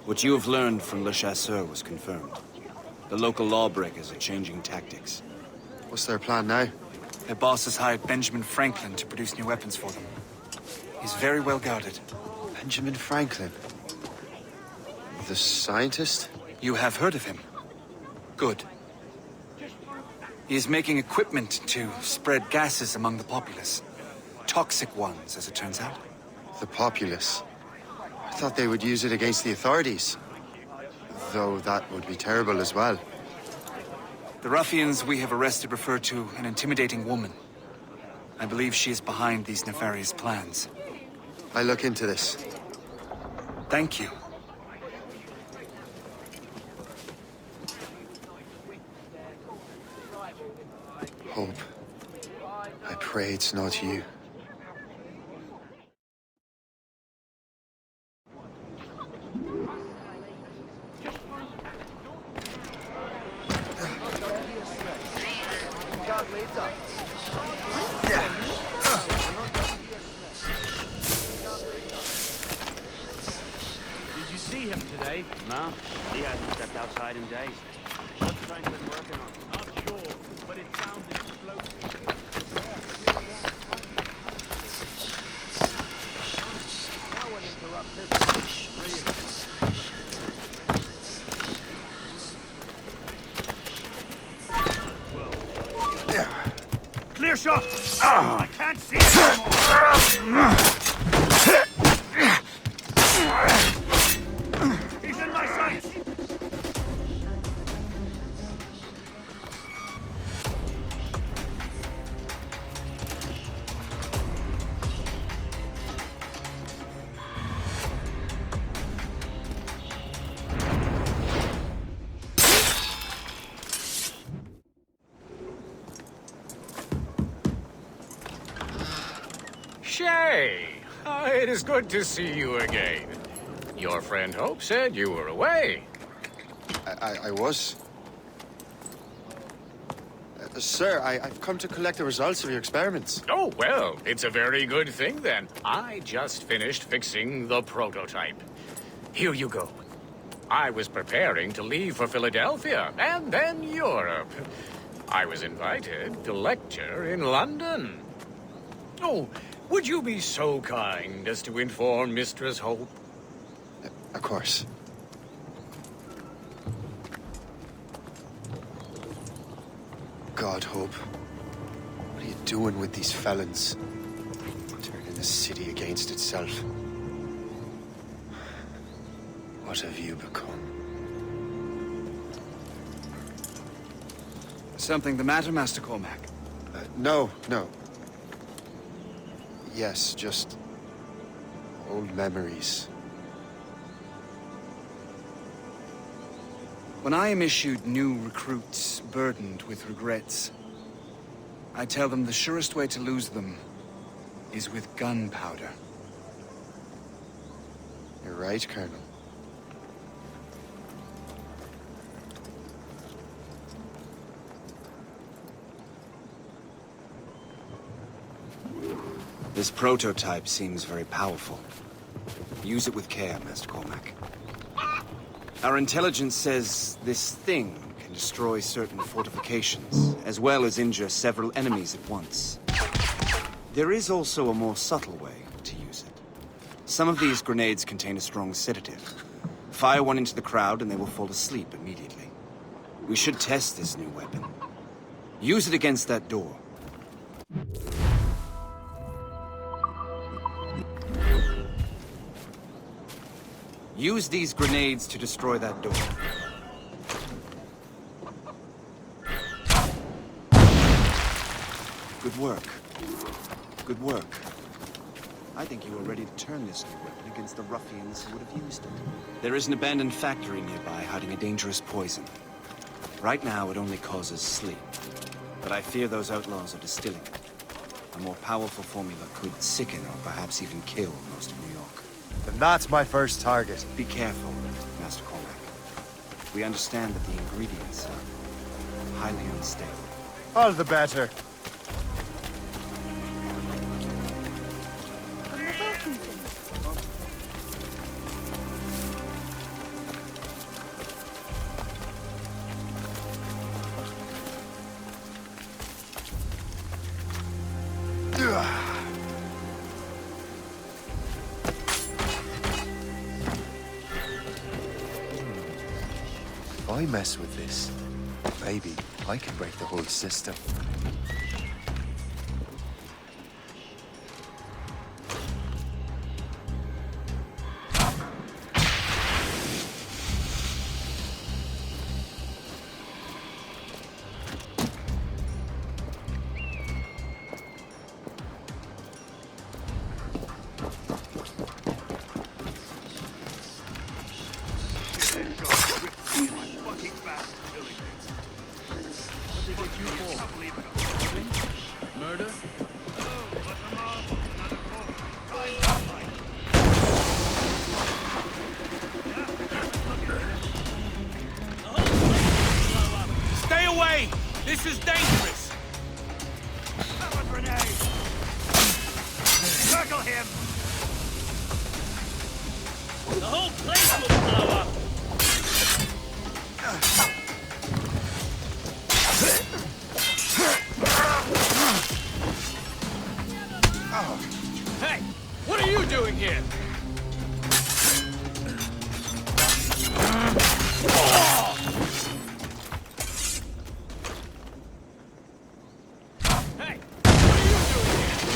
What you have learned from Le Chasseur was confirmed. The local lawbreakers are changing tactics. What's their plan now? Their boss has hired Benjamin Franklin to produce new weapons for them. He's very well guarded. Benjamin Franklin? The scientist? You have heard of him? Good. He is making equipment to spread gases among the populace. Toxic ones, as it turns out. The populace? I thought they would use it against the authorities. Though that would be terrible as well. The ruffians we have arrested refer to an intimidating woman. I believe she is behind these nefarious plans. I'll look into this. Thank you. Hope. I pray it's not you. Did you see him today? No, he hasn't stepped outside in days. What's Franklin working on? Not sure, but it sounded explosive. No one interrupt this. Clear shot! I can't see it anymore! He's in my sights! Shay! It is good to see you again. Your friend Hope said you were away. I was. Sir, I've come to collect the results of your experiments. Oh, well, it's a very good thing then. I just finished fixing the prototype. Here you go. I was preparing to leave for Philadelphia and then Europe. I was invited to lecture in London. Oh, would you be so kind as to inform Mistress Hope? Of course. God, Hope. What are you doing with these felons? Turning the city against itself. What have you become? Something the matter, Master Cormac? No. Yes, just old memories. When I am issued new recruits burdened with regrets, I tell them the surest way to lose them is with gunpowder. You're right, Colonel. This prototype seems very powerful. Use it with care, Master Cormac. Our intelligence says this thing can destroy certain fortifications, as well as injure several enemies at once. There is also a more subtle way to use it. Some of these grenades contain a strong sedative. Fire one into the crowd and they will fall asleep immediately. We should test this new weapon. Use it against that door. Use these grenades to destroy that door. Good work. Good work. I think you are ready to turn this new weapon against the ruffians who would have used it. There is an abandoned factory nearby hiding a dangerous poison. Right now, it only causes sleep. But I fear those outlaws are distilling it. A more powerful formula could sicken or perhaps even kill most of New York. Then that's my first target. Be careful, Master Cormac. We understand that the ingredients are highly unstable. All the better. If I mess with this, maybe I can break the whole system. Murder? Stay away! This is dangerous! Have a grenade! Circle him! The whole place will blow up! Hey! What are you doing here? Hey! What are you doing here? Hey! What are you doing here?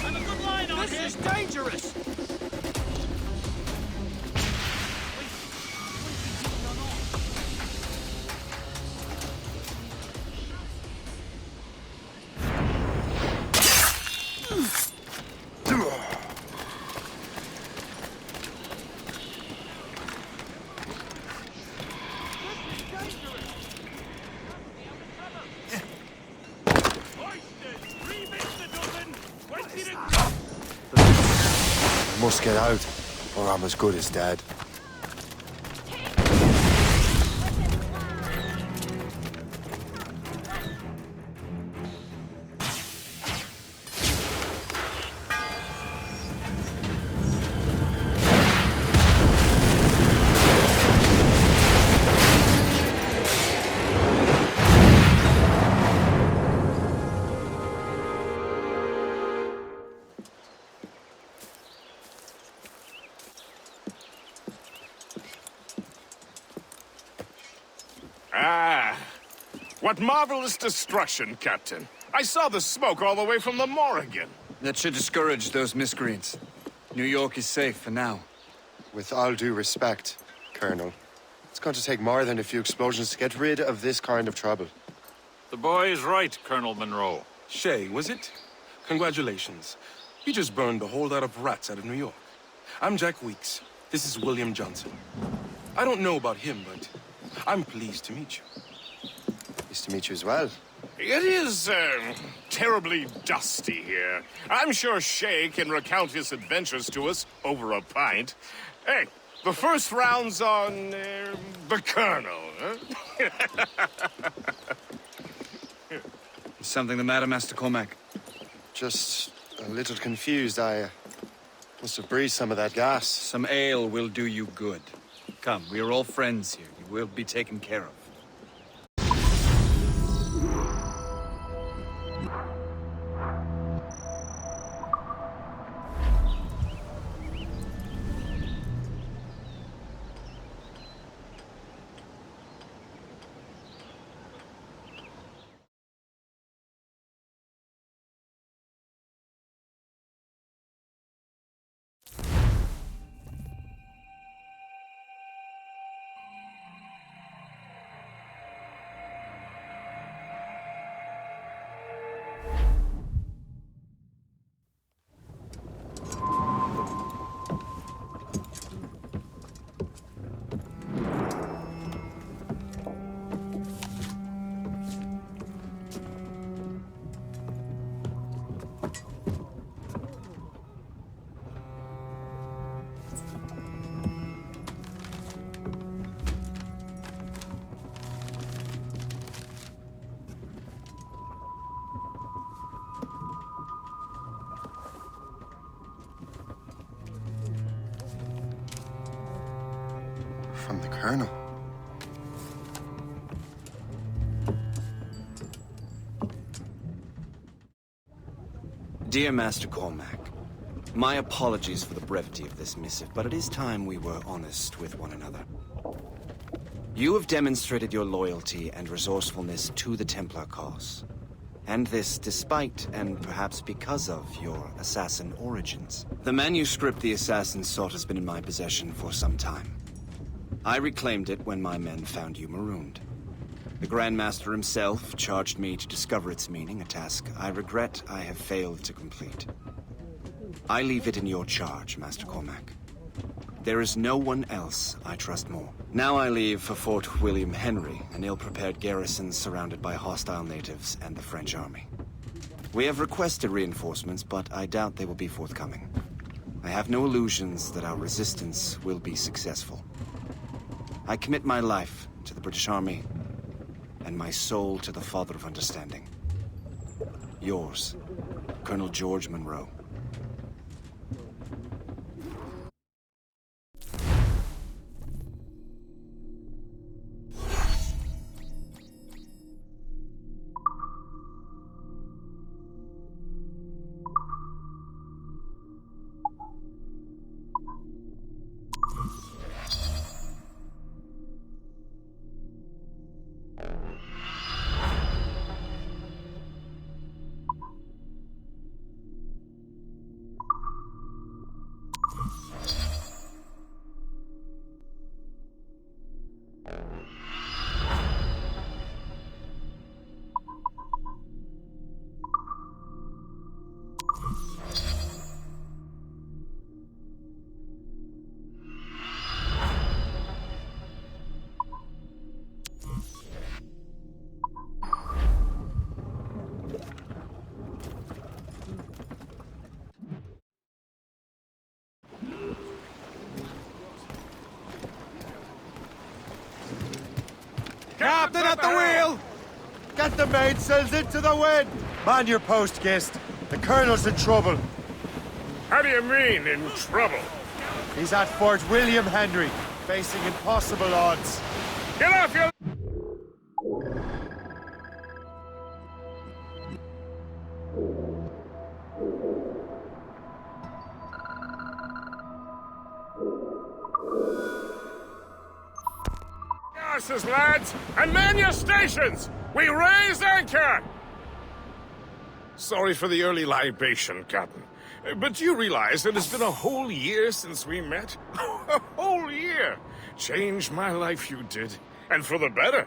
I'm a good line on this is dangerous! I must get out, or I'm as good as dead. Ah, what marvelous destruction, Captain. I saw the smoke all the way from the Morrigan. That should discourage those miscreants. New York is safe for now. With all due respect, Colonel, it's going to take more than a few explosions to get rid of this kind of trouble. The boy is right, Colonel Monroe. Shay, was it? Congratulations. You just burned a whole lot of rats out of New York. I'm Jack Weeks. This is William Johnson. I don't know about him, but I'm pleased to meet you. Pleased to meet you as well. It is, terribly dusty here. I'm sure Shay can recount his adventures to us over a pint. Hey, the first round's on, the Colonel, huh? Is something the matter, Master Cormac? Just a little confused. I must have breathed some of that gas. Some ale will do you good. Come, we are all friends here. You will be taken care of. From the Colonel. Dear Master Cormac, my apologies for the brevity of this missive, but it is time we were honest with one another. You have demonstrated your loyalty and resourcefulness to the Templar cause. And this despite, and perhaps because of, your assassin origins. The manuscript the assassin sought has been in my possession for some time. I reclaimed it when my men found you marooned. The Grand Master himself charged me to discover its meaning, a task I regret I have failed to complete. I leave it in your charge, Master Cormac. There is no one else I trust more. Now I leave for Fort William Henry, an ill-prepared garrison surrounded by hostile natives and the French army. We have requested reinforcements, but I doubt they will be forthcoming. I have no illusions that our resistance will be successful. I commit my life to the British Army, and my soul to the Father of Understanding. Yours, Colonel George Monroe. Captain at the wheel! Get the mainsails into the wind! Man your post, Gist. The Colonel's in trouble. How do you mean, in trouble? He's at Fort William Henry, facing impossible odds. Get off your... horses, lads, and man your stations! We raise anchor! Sorry for the early libation, Captain. But do you realize that it's been a whole year since we met? A whole year! Changed my life, you did. And for the better.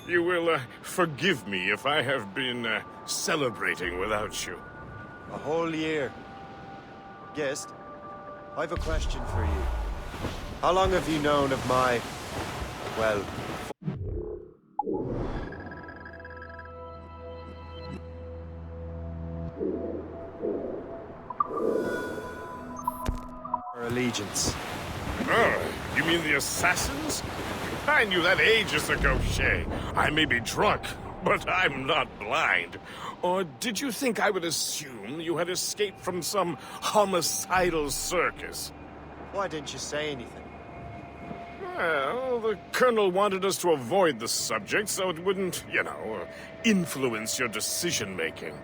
You will forgive me if I have been celebrating without you. A whole year. Gist, I've a question for you. How long have you known of my... well... allegiance? Oh, you mean the assassins? I knew that ages ago, Shay. I may be drunk, but I'm not blind. Or did you think I would assume you had escaped from some homicidal circus? Why didn't you say anything? Well, the Colonel wanted us to avoid the subject so it wouldn't, influence your decision-making.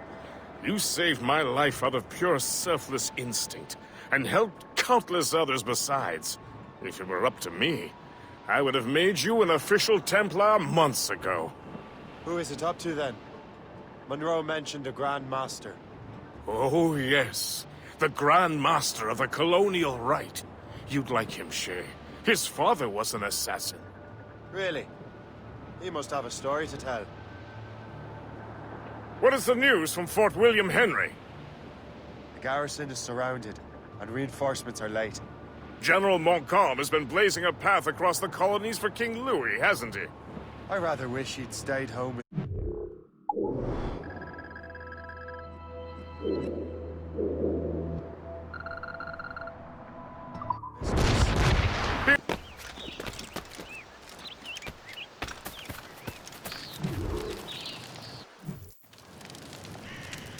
You saved my life out of pure selfless instinct, and helped countless others besides. If it were up to me, I would have made you an official Templar months ago. Who is it up to, then? Monroe mentioned a Grand Master. Oh, yes. The Grand Master of the Colonial Rite. You'd like him, Shay. His father was an assassin. Really? He must have a story to tell. What is the news from Fort William Henry? The garrison is surrounded, and reinforcements are late. General Montcalm has been blazing a path across the colonies for King Louis, hasn't he? I rather wish he'd stayed home with...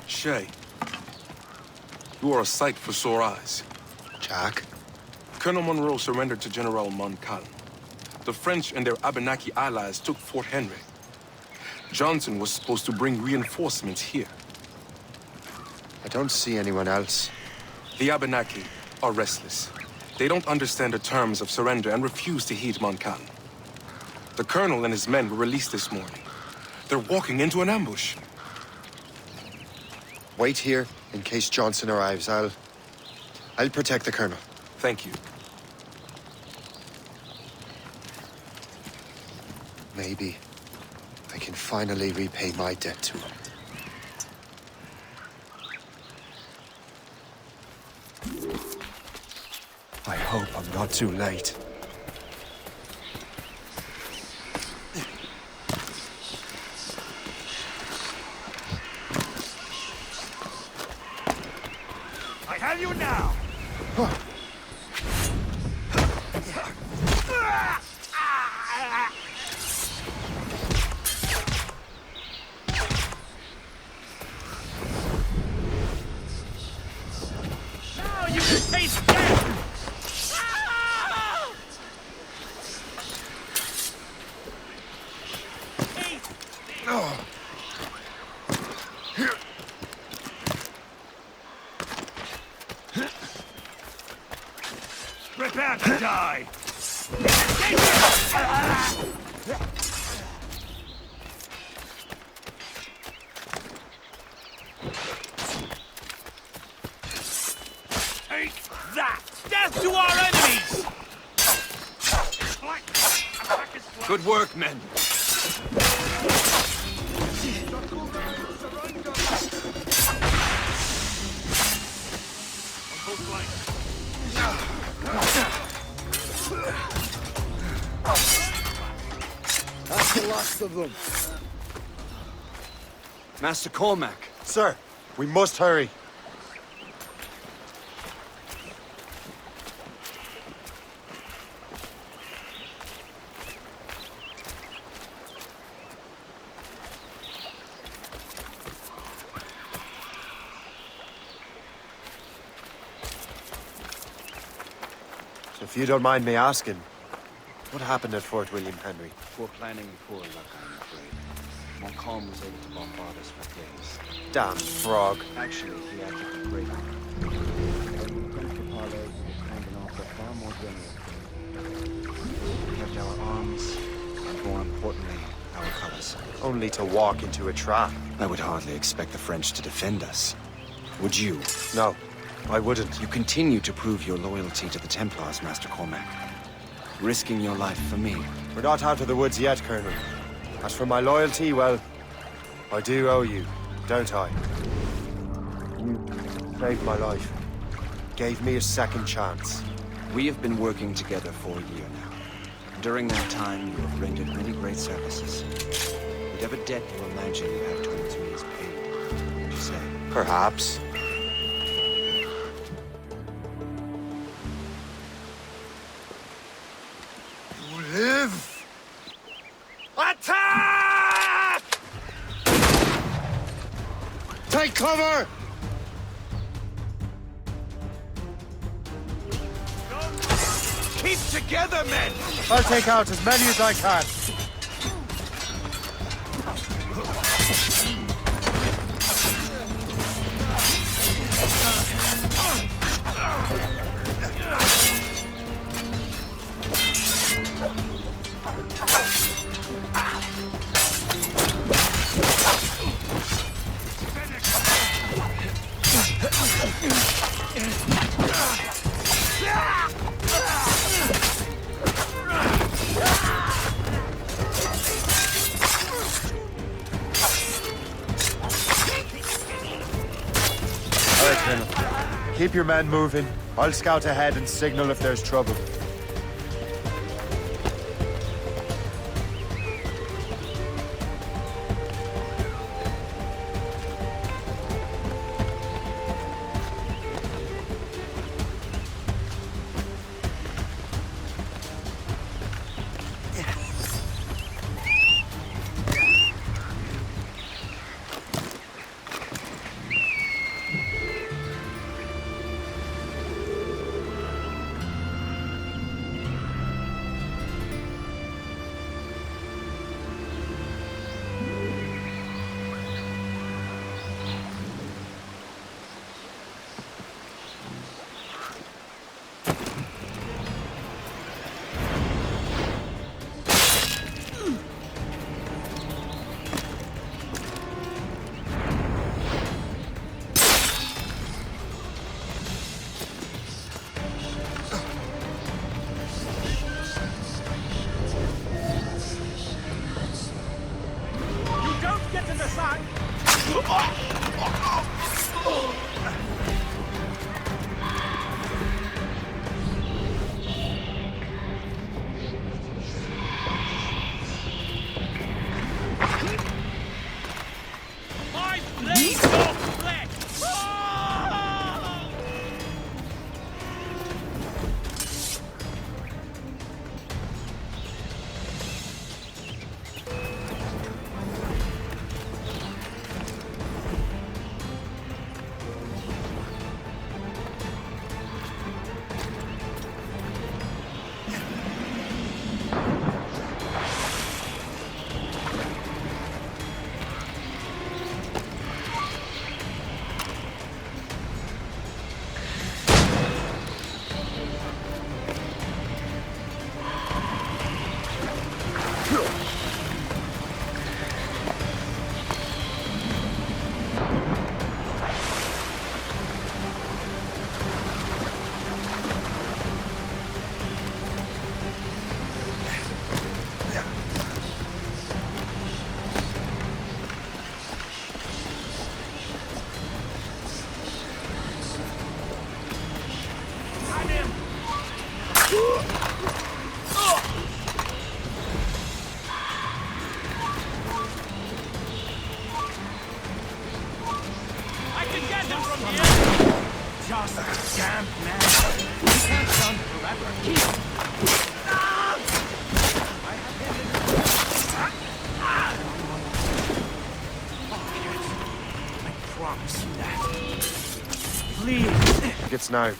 Shay, you are a sight for sore eyes. Jack? Colonel Monroe surrendered to General Montcalm. The French and their Abenaki allies took Fort Henry. Johnson was supposed to bring reinforcements here. I don't see anyone else. The Abenaki are restless. They don't understand the terms of surrender and refuse to heed Montcalm. The colonel and his men were released this morning. They're walking into an ambush. Wait here in case Johnson arrives. I'll protect the colonel. Thank you. Maybe I can finally repay my debt to him. I hope I'm not too late. I have you now! Now you can taste death! Prepare to die! Take that! Death to our enemies! Good work, men. That's the last of them. Master Cormac. Sir, we must hurry. If you don't mind me asking, what happened at Fort William Henry? Poor planning, poor luck, I'm afraid. Montcalm was able to bombard us for days. Damn frog. Actually, he acted with great honor. Our French parley was kind an offer far more generous. We kept our arms, and more importantly, our colors. Only to walk into a trap. I would hardly expect the French to defend us. Would you? No, I wouldn't. You continue to prove your loyalty to the Templars, Master Cormac. Risking your life for me. We're not out of the woods yet, Colonel. As for my loyalty, well, I do owe you, don't I? You saved my life. Gave me a second chance. We have been working together for a year now. During that time, you have rendered many great services. Whatever debt you imagine you have towards me is paid. Would you say? Perhaps. Live! Attack! Take cover! Keep together, men! I'll take out as many as I can. Keep your men moving. I'll scout ahead and signal if there's trouble. Damn, man. You can't run forever. Keep. I promise you that. Please. It's now.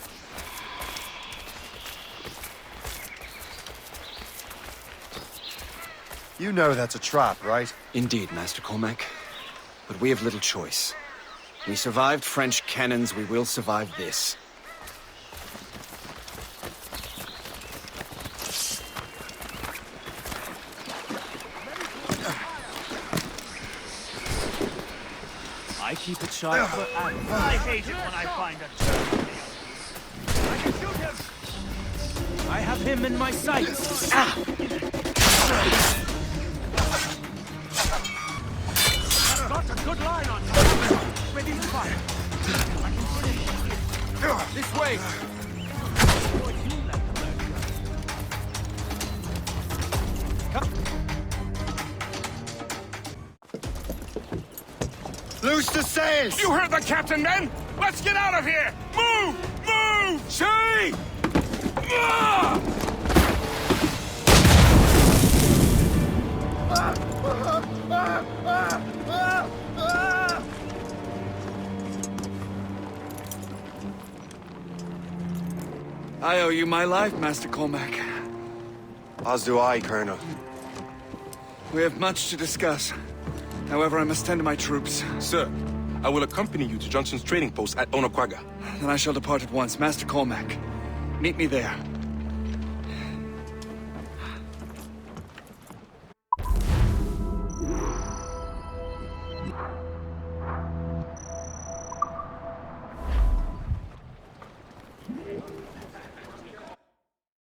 You know that's a trap, right? Indeed, Master Cormac. But we have little choice. We survived French cannons, we will survive this. I keep it sharp for animals. I hate it when I find a turtle. I can shoot him! I have him in my sights. Ah! Got a good line on him. Ready to fire. This way. Loose the sails! You heard the captain, men! Let's get out of here! Move! Move! Shay! I owe you my life, Master Cormac. As do I, Colonel. We have much to discuss. However, I must tend to my troops. Sir, I will accompany you to Johnson's trading post at Onokwaga. Then I shall depart at once. Master Cormac, meet me there.